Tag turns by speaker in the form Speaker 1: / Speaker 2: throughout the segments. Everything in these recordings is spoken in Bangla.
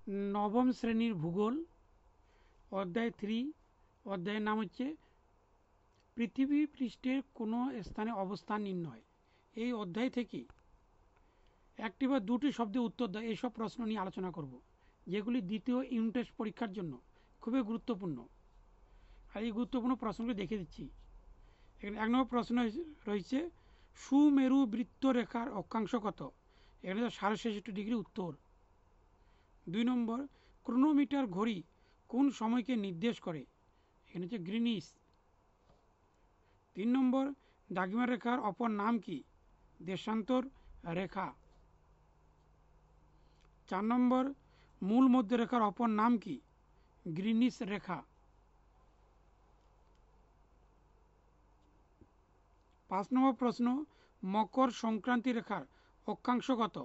Speaker 1: নবম শ্রেণীর ভূগোল অধ্যায় 3। অধ্যায়ের নাম হচ্ছে পৃথিবী পৃষ্ঠের কোনো স্থানে অবস্থান নির্ণয়। এই অধ্যায় থেকে একটি বা দুটি শব্দে উত্তর দেয় এইসব প্রশ্ন নিয়ে আলোচনা করব, যেগুলি দ্বিতীয় ইউনিট টেস্ট পরীক্ষার জন্য খুবই গুরুত্বপূর্ণ। আর এই গুরুত্বপূর্ণ প্রশ্নগুলি দেখে দিচ্ছি। এখানে 1 নম্বর প্রশ্ন রয়েছে, সুমেরু বৃত্তরেখার অক্ষাংশ কত? এখানে 66.5 ডিগ্রি উত্তর। 2 নম্বর, ক্রোনোমিটার ঘড়ি কোন সময়কে নির্দেশ করে? এখানে হচ্ছে গ্রিনিচ। 3 নম্বর, দ্রাঘিমা রেখার অপর নাম কি? দেশান্তর রেখা। 4 নম্বর, মূল মধ্যরেখার অপর নাম কি? গ্রিনিচ রেখা। 5 নম্বর প্রশ্ন, মকর সংক্রান্তি রেখার অক্ষাংশ কত?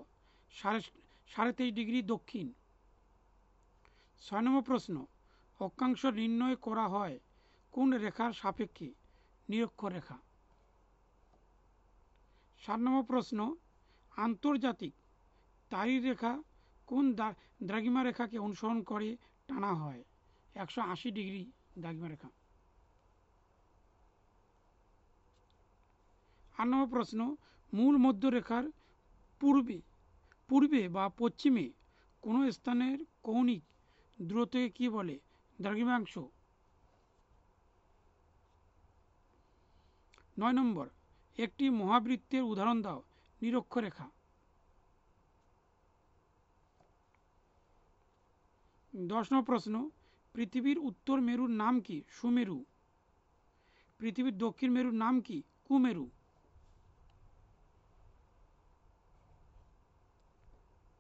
Speaker 1: 23.5 ডিগ্রি দক্ষিণ। 6 নম্বর প্রশ্ন, অক্ষাংশ নির্ণয় করা হয় কোন রেখার সাপেক্ষে? নিরক্ষরেখা। 7 নম্বর প্রশ্ন, আন্তর্জাতিক তারিখ রেখা কোন দ্রাঘিমা রেখাকে অনুসরণ করে টানা হয়? 180 ডিগ্রি দ্রাঘিমা রেখা। 8 নম্বর প্রশ্ন, মূল মধ্যরেখার পূর্বে বা পশ্চিমে কোনো স্থানের কৌণিক দূরত্বকে কি বলে? দ্রাঘিমাংশ। 9 নম্বর, একটি মহাবৃত্তের উদাহরণ দাও। নিরক্ষরেখা। 10 নম্বর প্রশ্ন, পৃথিবীর উত্তর মেরুর নাম কি? সুমেরু। পৃথিবীর দক্ষিণ মেরুর নাম কি? কুমেরু।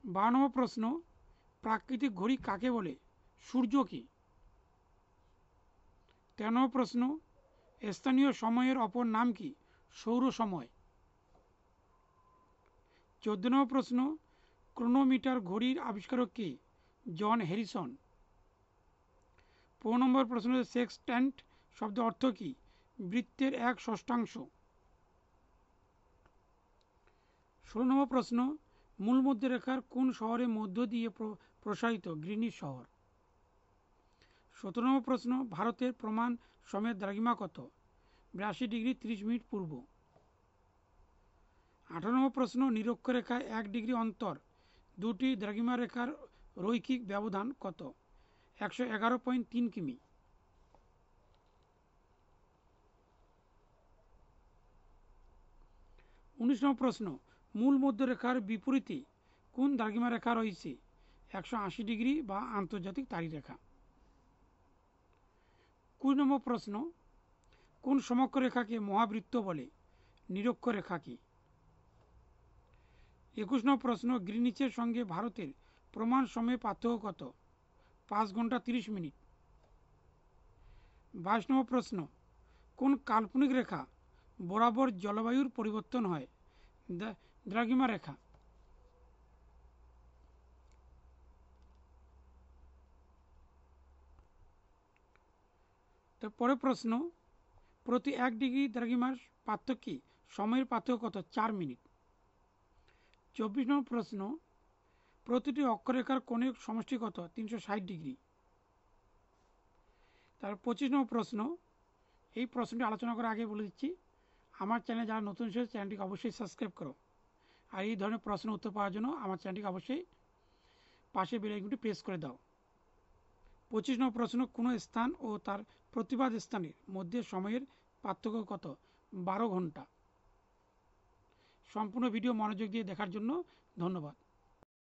Speaker 1: 12 নম্বর প্রশ্ন, প্রাকৃতিক ঘড়ি কাকে বলে? সূর্যকে। 13 নম্বর প্রশ্ন, স্থানীয় সময়ের অপর নাম কি? সৌর সময়। 14 নম্বর প্রশ্ন, ক্রোনোমিটার ঘড়ির আবিষ্কারক কে? জন হ্যারিসন। 15 নম্বর প্রশ্ন, সেক্সট্যান্ট শব্দের অর্থ কি? বৃত্তের 1/6। 16 নম্বর প্রশ্ন, মূল মধ্যরেখার কোন শহরের মধ্য দিয়ে প্রসারিত? গ্রিনিচ শহর। 17 নম্বর প্রশ্ন, ভারতের প্রমাণ সময়ের দ্রাঘিমা কত? 82 ডিগ্রি 30 মিনিট পূর্ব। 18 নম্বর প্রশ্ন, নিরক্ষরেখায় 1 ডিগ্রি অন্তর দুটি দ্রাঘিমা রেখার রৈখিক ব্যবধান কত? 111.3 কিমি। 19 নম্বর প্রশ্ন, মূল মধ্যরেখার বিপরীতে কোন দ্রাঘিমা রেখা রয়েছে? 180 ডিগ্রি বা আন্তর্জাতিক তারিখ রেখা। 20 নম্বর প্রশ্ন, কোন সমক্ষরেখাকে মহাবৃত্ত বলে? নিরক্ষরেখাকে। 21 নম্বর প্রশ্ন, গ্রিনিচের সঙ্গে ভারতের প্রমাণ সময়ে পার্থক্য কত? 5 ঘন্টা 30 মিনিট। 22 নম্বর প্রশ্ন, কোন কাল্পনিক রেখা বরাবর জলবায়ুর পরিবর্তন হয়? দ্রাঘিমা রেখা। তারপরে প্রশ্ন, প্রতি 1 ডিগ্রি দ্রাঘিমার পার্থক্যে সময়ের পার্থক্য কত? 4 মিনিট। 24 নম্বর প্রশ্ন, প্রতিটি অক্ষরেখার কোণের সমষ্টি কত? 360 ডিগ্রি। তার 25 নম্বর প্রশ্ন, এই প্রশ্নটি আলোচনা করার আগে বলে দিচ্ছি, আমার চ্যানেলে যারা নতুন এসেছে চ্যানেলটিকে অবশ্যই সাবস্ক্রাইব করো। আর এই ধরনের প্রশ্ন উত্তর পাওয়ার জন্য আমার চ্যানেলটিকে অবশ্যই পাশে বেল আইকনটি প্রেস করে দাও। 25 নম্বর প্রশ্ন, কোনো স্থান ও তার প্রতিবাদ স্থানের মধ্যে সময়ের পার্থক্য কত? 12 ঘন্টা। সম্পূর্ণ ভিডিও মনোযোগ দিয়ে দেখার জন্য ধন্যবাদ।